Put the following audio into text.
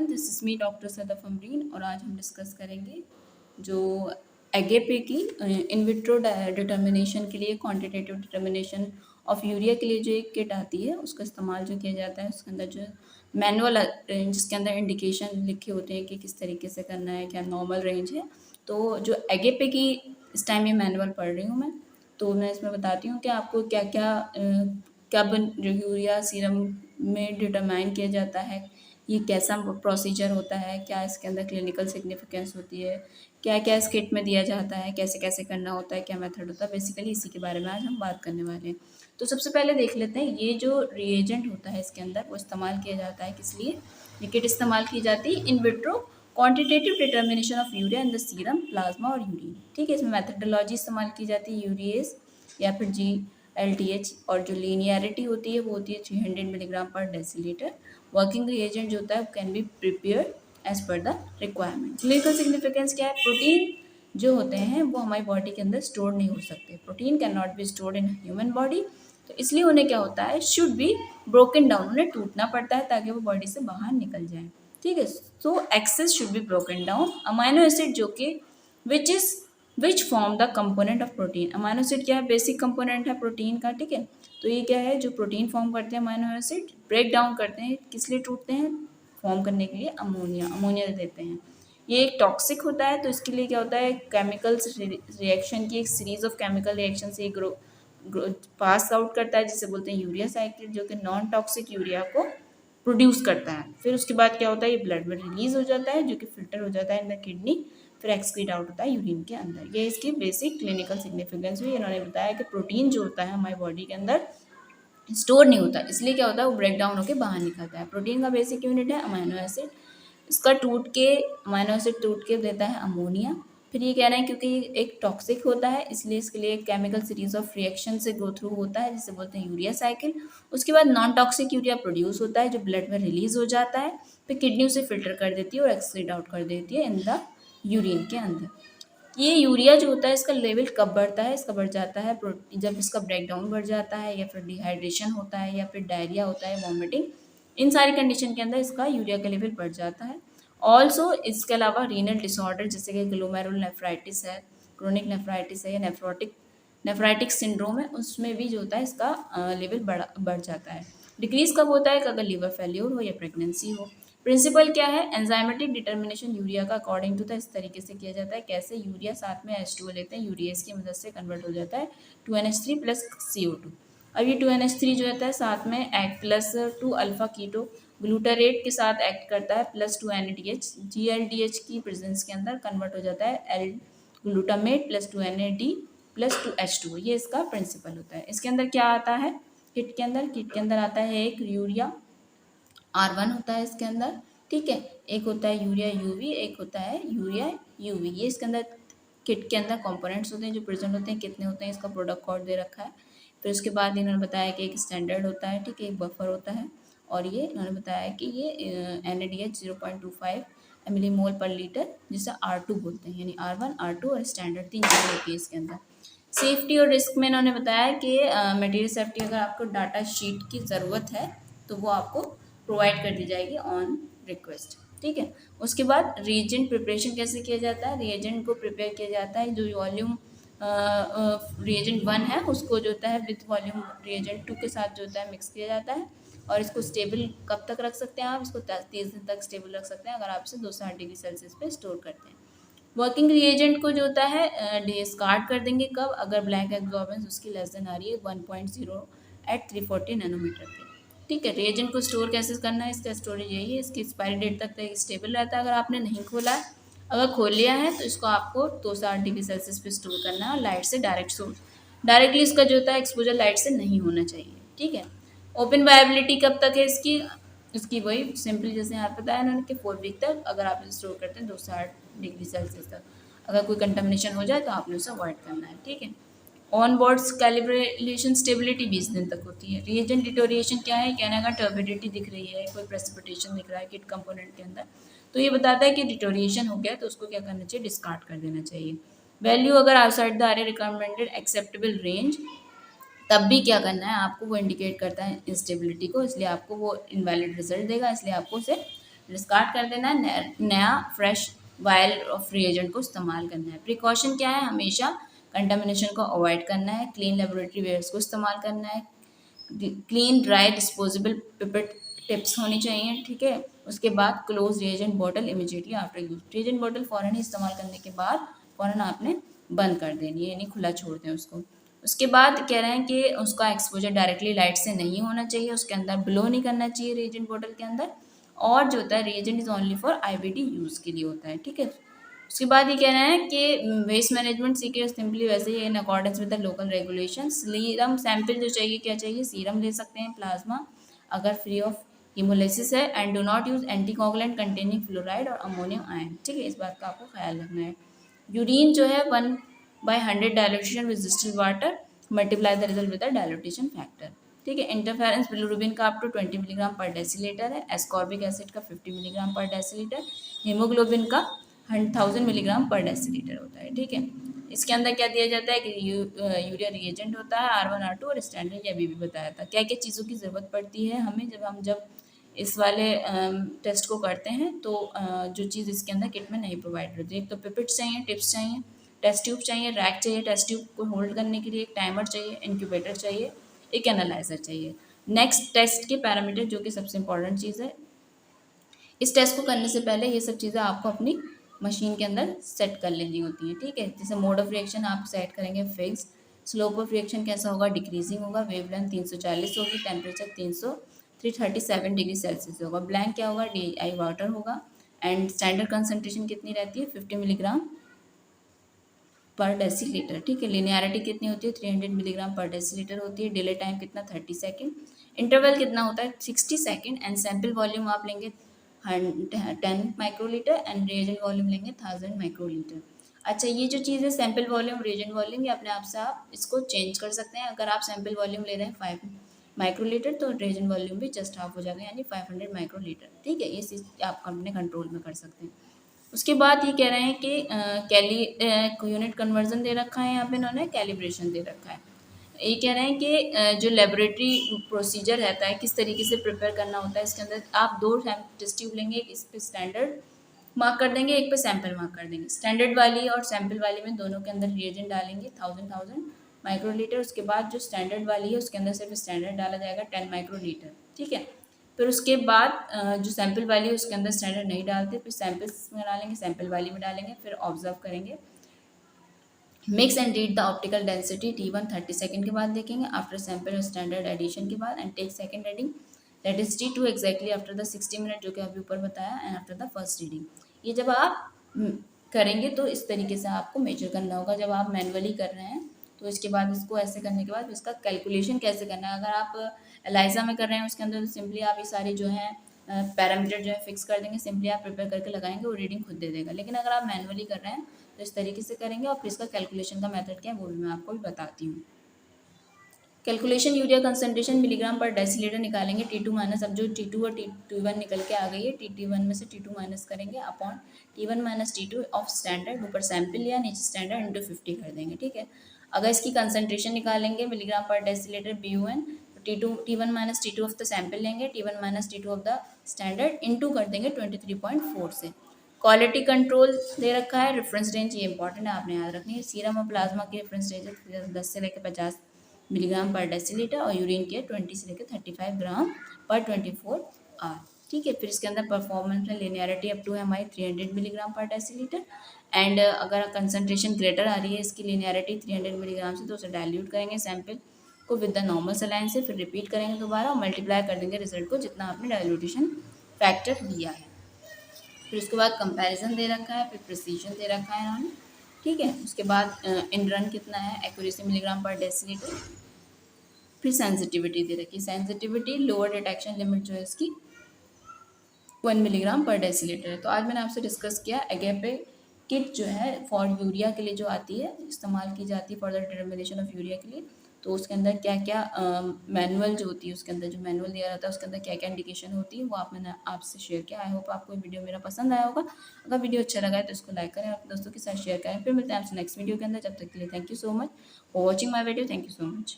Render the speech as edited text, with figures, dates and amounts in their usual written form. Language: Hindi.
This is me doctor Sadaf Amreen और आज हम डिस्कस करेंगे जो एगेपे की इन विट्रो डिटर्मिनेशन के लिए क्वांटिटेटिव डिटर्मिनेशन ऑफ यूरिया के लिए जो एक किट आती है उसका इस्तेमाल जो किया जाता है उसके अंदर जो मैनुअल जिसके अंदर इंडिकेशन लिखे होते हैं कि किस तरीके से करना है, क्या नॉर्मल रेंज है। तो जो एगेपे की इस टाइम ये मैनुअल पढ़ रही हूँ मैं, तो मैं इसमें बताती हूँ कि आपको क्या क्या कब यूरिया सीरम में डिटरमाइन किया जाता है, ये कैसा प्रोसीजर होता है, क्या इसके अंदर क्लिनिकल सिग्निफिकेंस होती है, क्या क्या इस किट में दिया जाता है, कैसे कैसे करना होता है, क्या मेथड होता है। बेसिकली इसी के बारे में आज हम बात करने वाले हैं। तो सबसे पहले देख लेते हैं ये जो रिएजेंट होता है इसके अंदर वो इस्तेमाल किया जाता है किस लिए। ये किट इस्तेमाल की जाती है in vitro quantitative determination of urea in the serum, plasma और यूरिन। ठीक है, इसमें मेथडोलॉजी इस्तेमाल की जाती है यूरिएज या फिर GLTH, और जो लीनियरिटी होती है वो होती है 300 milligram per decilitre. Working reagent जो होता है can be prepare as per the requirement. Clinical significance क्या है, प्रोटीन जो होते हैं वो हमारी बॉडी के अंदर स्टोर नहीं हो सकते। Protein can not be stored in human body, तो इसलिए उन्हें क्या होता है, शुड बी ब्रोकन डाउन, उन्हें टूटना पड़ता है ताकि वो बॉडी से बाहर निकल जाए। ठीक है, so excess should be broken down. Amino acid जो कि which form the component of protein. Amino acid क्या है, बेसिक कंपोनेंट है प्रोटीन का। ठीक है, तो ये क्या है, जो प्रोटीन फॉर्म करते हैं अमाइनो एसिड ब्रेक डाउन करते हैं, किस लिए टूटते हैं, फॉर्म करने के लिए अमोनिया देते हैं। ये एक टॉक्सिक होता है, तो इसके लिए क्या होता है, केमिकल्स रिएक्शन की एक सीरीज ऑफ केमिकल रिएक्शन से ग्रो पास आउट करता है, जिसे बोलते हैं यूरिया साइकिल, जो कि नॉन टॉक्सिक यूरिया को प्रोड्यूस करता है। फिर उसके बाद क्या होता है, ये ब्लड में रिलीज हो जाता है जो कि फिल्टर हो जाता है इन द किडनी, फिर एक्सक्रीट आउट होता है यूरिन के अंदर। ये इसकी बेसिक क्लिनिकल सिग्निफिकेंस हुई। इन्होंने बताया कि प्रोटीन जो होता है हमारी बॉडी के अंदर स्टोर नहीं होता, इसलिए क्या होता है, वो ब्रेक डाउन होकर बाहर निकलता है। प्रोटीन का बेसिक यूनिट है अमाइनो एसिड, इसका टूट के अमाइनो एसिड टूट के देता है अमोनिया। फिर ये कह रहे हैं क्योंकि एक टॉक्सिक होता है इसलिए इसके लिए केमिकल सीरीज ऑफ रिएक्शन से गो थ्रू होता है, जिसे बोलते हैं यूरिया साइकिल। उसके बाद नॉन टॉक्सिक यूरिया प्रोड्यूस होता है जो ब्लड में रिलीज हो जाता है, फिर किडनी उसे फिल्टर कर देती है और एक्सक्रीट आउट कर देती है इन द यूरिन के अंदर। ये यूरिया जो होता है इसका लेवल कब बढ़ता है, इसका बढ़ जाता है जब इसका ब्रेक डाउन बढ़ जाता है, या फिर डिहाइड्रेशन होता है, या फिर डायरिया होता है, वॉमिटिंग, इन सारी कंडीशन के अंदर इसका यूरिया का लेवल बढ़ जाता है। ऑल्सो इसके अलावा रीनल डिसऑर्डर जैसे कि ग्लोमेरुलनेफ्राइटिस है, क्रोनिक नेफ्राइटिस है, या नेफ्राइटिक सिंड्रोम है, उसमें भी जो होता है इसका लेवल बढ़ जाता है। डिक्रीज कब होता है, अगर लीवर फेल्योर हो या प्रेगनेंसी हो। प्रिंसिपल क्या है, एंजाइमेटिक डिटर्मिनेशन यूरिया का अकॉर्डिंग टू था इस तरीके से किया जाता है। कैसे, यूरिया साथ में H2O लेते हैं, यूरिएज की मदद से कन्वर्ट हो जाता है 2NH3 प्लस CO2। अब ये 2NH3 जो होता है साथ में act plus 2 alpha keto glutarate के साथ एक्ट करता है प्लस 2 NADH, GLDH की प्रेजेंस के अंदर कन्वर्ट हो जाता है L glutamate plus 2 NAD plus 2 H2O। ये इसका प्रिंसिपल होता है। इसके अंदर क्या आता है, किट के अंदर आता है एक यूरिया R1 होता है इसके अंदर। ठीक है, एक होता है यूरिया UV, एक होता है यूरिया UV। ये इसके अंदर किट के अंदर कंपोनेंट्स होते हैं जो प्रेजेंट होते हैं, कितने होते हैं इसका प्रोडक्ट कोड दे रखा है। फिर उसके बाद इन्होंने बताया कि एक स्टैंडर्ड होता है, ठीक है, एक बफर होता है, और ये इन्होंने बताया कि ये NADH 0.25 मिलीमोल पर लीटर जिसे R2 बोलते हैं, यानी R1 R2 और स्टैंडर्ड 3 चीज़ें होती है इसके अंदर। सेफ्टी और रिस्क में इन्होंने बताया कि मटेरियल सेफ्टी, अगर आपको डाटा शीट की ज़रूरत है तो वो आपको प्रोवाइड कर दी जाएगी ऑन रिक्वेस्ट। ठीक है, उसके बाद रिएजेंट प्रिपरेशन कैसे किया जाता है, रिएजेंट को प्रिपेयर किया जाता है, जो वॉल्यूम रिएजेंट 1 है उसको जो होता है विथ वॉल्यूम रिएजेंट 2 के साथ जो होता है मिक्स किया जाता है। और इसको स्टेबल कब तक रख सकते हैं आप, इसको 30 दिन तक स्टेबल रख सकते हैं अगर आप इसे 260 डिग्री सेल्सियस पे स्टोर करते हैं। वर्किंग रिएजेंट को जो होता है डिस्कार्ड कर देंगे कब, अगर ब्लैक एब्जॉर्बेंस उसकी लेस देन आ रही है 1.0 एट 340 नैनोमीटर पे। ठीक है, रिएजेंट को स्टोर कैसे करना है, इसका स्टोरेज यही है, इसकी एक्सपायरी डेट तक स्टेबल रहता है। अगर आपने नहीं खोला है, अगर खोल लिया है तो इसको आपको 260 डिग्री सेल्सियस पे स्टोर करना है, और लाइट से डायरेक्टली इसका जो होता है एक्सपोजर लाइट से नहीं होना चाहिए। ठीक है, ओपन वायबिलिटी कब तक है इसकी वही सिंपल जैसे यहाँ बताया उन्होंने कि 4 वीक तक अगर आप इसे स्टोर करते हैं 260 डिग्री सेल्सियस तक। अगर कोई कंटामिनेशन हो जाए तो आपने उसे अवॉइड करना है। ठीक है, ऑन बोर्ड्स कैलिब्रेशन स्टेबिलिटी 20 दिन तक होती है। रिएजेंट डिटोरिएशन क्या है, कहने का टर्बिडिटी दिख रही है, कोई प्रेसिपिटेशन दिख रहा है किट कंपोनेंट के अंदर, तो ये बताता है कि डिटोरिएशन हो गया, तो उसको क्या करना चाहिए, डिस्कार्ड कर देना चाहिए। वैल्यू अगर outside the are recommended acceptable range, तब भी क्या करना है आपको, वो इंडिकेट करता है इंस्टेबिलिटी को, इसलिए आपको वो इनवैलिड रिजल्ट देगा, इसलिए आपको उसे डिस्कार्ड कर देना है, नया फ्रेश वायल ऑफ रिएजेंट को इस्तेमाल करना है। प्रिकॉशन क्या है, हमेशा कंटामिनेशन को अवॉइड करना है, क्लीन लेबोरेटरी वेयर्स को इस्तेमाल करना है, clean dry disposable pipette tips होनी चाहिए, ठीक है। उसके बाद close reagent bottle immediately after use, reagent bottle फ़ौरन ही इस्तेमाल करने के बाद फ़ौरन आपने बंद कर देनी है, यानी खुला छोड़ दें उसको। उसके बाद कह रहे हैं कि उसका एक्सपोजर डायरेक्टली लाइट से नहीं होना चाहिए, उसके अंदर ब्लो नहीं करना चाहिए रिएजेंट बॉटल के अंदर, और जो होता है reagent is only for IBD use के लिए होता है, ठीक है। उसके बाद ये कह रहे हैं कि वेस्ट मैनेजमेंट सीक्रेट सिंपली वैसे ही in accordance with the local regulation. Serum sample जो चाहिए, क्या चाहिए, सीरम ले सकते हैं, प्लाज्मा अगर फ्री ऑफ हीमोलिसिस है, and do not use anticoagulant containing fluoride और अमोनियम आयन, ठीक है, इस बात का आपको ख्याल रखना है। यूरिन जो है 1/100 dilution with distilled water, multiply the result with the dilution factor, ठीक है। इंटरफेरेंस बिलिरुबिन का up to 20 milligram per decilitre है, एस्कॉर्बिक एसिड का 50 मिलीग्राम पर डेसीलीटर, हीमोग्लोबिन का 1000 मिलीग्राम पर डेसीलीटर होता है, ठीक है। इसके अंदर क्या दिया जाता है कि यूरिया रिएजेंट होता है, R1 R2 और स्टैंडर्ड, ये अभी भी बताया था। क्या क्या चीज़ों की ज़रूरत पड़ती है हमें जब इस वाले टेस्ट को करते हैं, तो जो चीज़ इसके अंदर किट में नहीं प्रोवाइड होती है, एक तो पिपेट्स चाहिए, टिप्स चाहिए, टेस्ट ट्यूब चाहिए, रैक चाहिए टेस्ट ट्यूब को होल्ड करने के लिए, एक टाइमर चाहिए, इंक्यूबेटर चाहिए, एक एनालाइजर चाहिए। नेक्स्ट टेस्ट के पैरामीटर जो कि सबसे इंपॉर्टेंट चीज़ है, इस टेस्ट को करने से पहले ये सब चीज़ें आपको अपनी मशीन के अंदर सेट कर लेनी होती हैं, ठीक है। जैसे मोड ऑफ रिएक्शन आप सेट करेंगे फिक्स, स्लोप ऑफ रिएक्शन कैसा होगा, डिक्रीजिंग होगा, वेवलेंथ 340 होगी, टेम्परेचर 337 डिग्री सेल्सियस होगा, ब्लैंक क्या होगा, DI वाटर होगा, एंड स्टैंडर्ड कंसनट्रेशन कितनी रहती है, 50 मिलीग्राम पर डेसीलीटर, ठीक है। लिनियरिटी कितनी होती है, 300 मिलीग्राम पर डेसीलीटर होती है, डिले टाइम कितना, 30 सेकेंड, इंटरवल कितना होता है, 60 सेकेंड, एंड सैम्पल वॉल्यूम आप लेंगे 10 माइक्रोलीटर, एंड रिएजेंट वॉल्यूम लेंगे 1000 माइक्रोलीटर। अच्छा, ये जो चीज़ है सैम्पल वॉल्यूम रिएजेंट वॉल्यूम, ये अपने आप से आप इसको चेंज कर सकते हैं। अगर आप सैम्पल वॉल्यूम ले रहे हैं 5 माइक्रोलीटर, तो रिएजेंट वॉल्यूम भी जस्ट हाफ हो जाएगा, यानी 500 माइक्रोलीटर, ठीक है। ये चीज़ आप अपने कंट्रोल में कर सकते हैं। उसके बाद ये कह रहे हैं कि कैली यूनिट कन्वर्जन दे रखा है, यहाँ पे इन्होंने कैलिब्रेशन दे रखा है। ये कह रहे हैं कि जो लेबोरेटरी प्रोसीजर रहता है, किस तरीके से प्रिपेयर करना होता है, इसके अंदर आप 2 टेस्ट ट्यूब लेंगे, एक इस पे स्टैंडर्ड मार्क कर देंगे, एक पे सैंपल मार्क कर देंगे। स्टैंडर्ड वाली और सैंपल वाली में दोनों के अंदर रिएजेंट डालेंगे 1000 माइक्रोलीटर। उसके बाद जो स्टैंडर्ड वाली है उसके अंदर सिर्फ स्टैंडर्ड डाला जाएगा 10 माइक्रोलीटर, ठीक है। फिर उसके बाद जो सैंपल वाली है उसके अंदर स्टैंडर्ड नहीं डालते, फिर सैंपल्स में डालेंगे, सैंपल वाली में डालेंगे, फिर ऑब्जर्व करेंगे। Mix and read the optical density T1 30 second के बाद देखेंगे, आफ्टर सैंपल और स्टैंडर्ड एडिशन के बाद, and take second reading that is T2 exactly after the 60 minute, जो कि अभी ऊपर बताया, and after the first reading. ये जब आप करेंगे तो इस तरीके से आपको मेजर करना होगा। जब आप मैनुअली कर रहे हैं तो इसके बाद इसको ऐसे करने के बाद इसका कैलकुलेशन कैसे करना है। अगर आप एलाइजा में कर रहे हैं उसके अंदर तो सिंपली आप ये सारी जो है पैरामीटर जो है फिक्स कर देंगे, सिंपली आप प्रिपेयर करके लगाएंगे, वो रीडिंग खुद दे देगा। लेकिन अगर आप मैनुअली कर रहे हैं तो इस तरीके से करेंगे, और फिर इसका कैलकुलेशन का मेथड क्या है वो भी मैं आपको भी बताती हूँ। Calculation urea concentration milligram per decilitre निकालेंगे, T2 माइनस, अब जो T2 और T1 निकल के आ गई है, T1 में से T2 माइनस करेंगे upon T1 minus T2 of standard, ऊपर सैंपल लिया, नीचे स्टैंडर्ड, इंटू 50 कर देंगे, ठीक है। अगर इसकी कंसंट्रेशन निकालेंगे मिलीग्राम पर डेसीलीटर BUN, तो T1 minus T2 of the sample लेंगे, T1 minus T2 of the standard, into कर देंगे 23.4 से। क्वालिटी कंट्रोल दे रखा है, रेफरेंस रेंज ये इंपॉर्टेंट है, आपने याद रखनी है। सीरम और प्लाज्मा की रेफरेंस रेंज है 10 से लेकर 50 मिलीग्राम पर डेसीलीटर, और यूरिन के 20 से लेकर 35 ग्राम पर 24 आवर, ठीक है। फिर इसके अंदर परफॉर्मेंस में लिनियरिटी अप टू है हमारी 300 मिलीग्राम पर डेसीलीटर, एंड अगर कंसंट्रेशन ग्रेटर आ रही है इसकी लिनियरिटी 300 मिलीग्राम से, तो उसे डाइल्यूट करेंगे सैंपल को विद द नॉर्मल सलाइन से, फिर रिपीट करेंगे दोबारा और मल्टीप्लाई कर देंगे रिजल्ट को जितना आपने डाइल्यूटेशन फैक्टर दिया है। फिर उसके बाद कंपैरिजन दे रखा है, फिर प्रिसीजन दे रखा है इन्होंने, ठीक है। उसके बाद इन रन कितना है, एक्यूरेसी मिलीग्राम पर डेसीलीटर, फिर सेंसिटिविटी दे रखी है। सेंसिटिविटी लोअर डिटेक्शन लिमिट जो है इसकी 1 मिलीग्राम पर डेसीलीटर है। तो आज मैंने आपसे डिस्कस किया एगेपे किट जो है फॉर यूरिया के लिए जो आती है, इस्तेमाल की जाती है for the determination of urea के लिए, तो उसके अंदर क्या क्या मैनुअल जो होती है, उसके अंदर जो मैनुअल दिया रहता है उसके अंदर क्या क्या इंडिकेशन होती है, वो मैंने आपसे शेयर किया। आई होप आपको वीडियो मेरा पसंद आया होगा। अगर वीडियो अच्छा लगा है तो इसको लाइक करें, अपने दोस्तों के साथ शेयर करें। फिर मिलते हैं आपसे नेक्स्ट वीडियो के अंदर, जब तक के लिए thank you so much for watching my video. Thank you so much.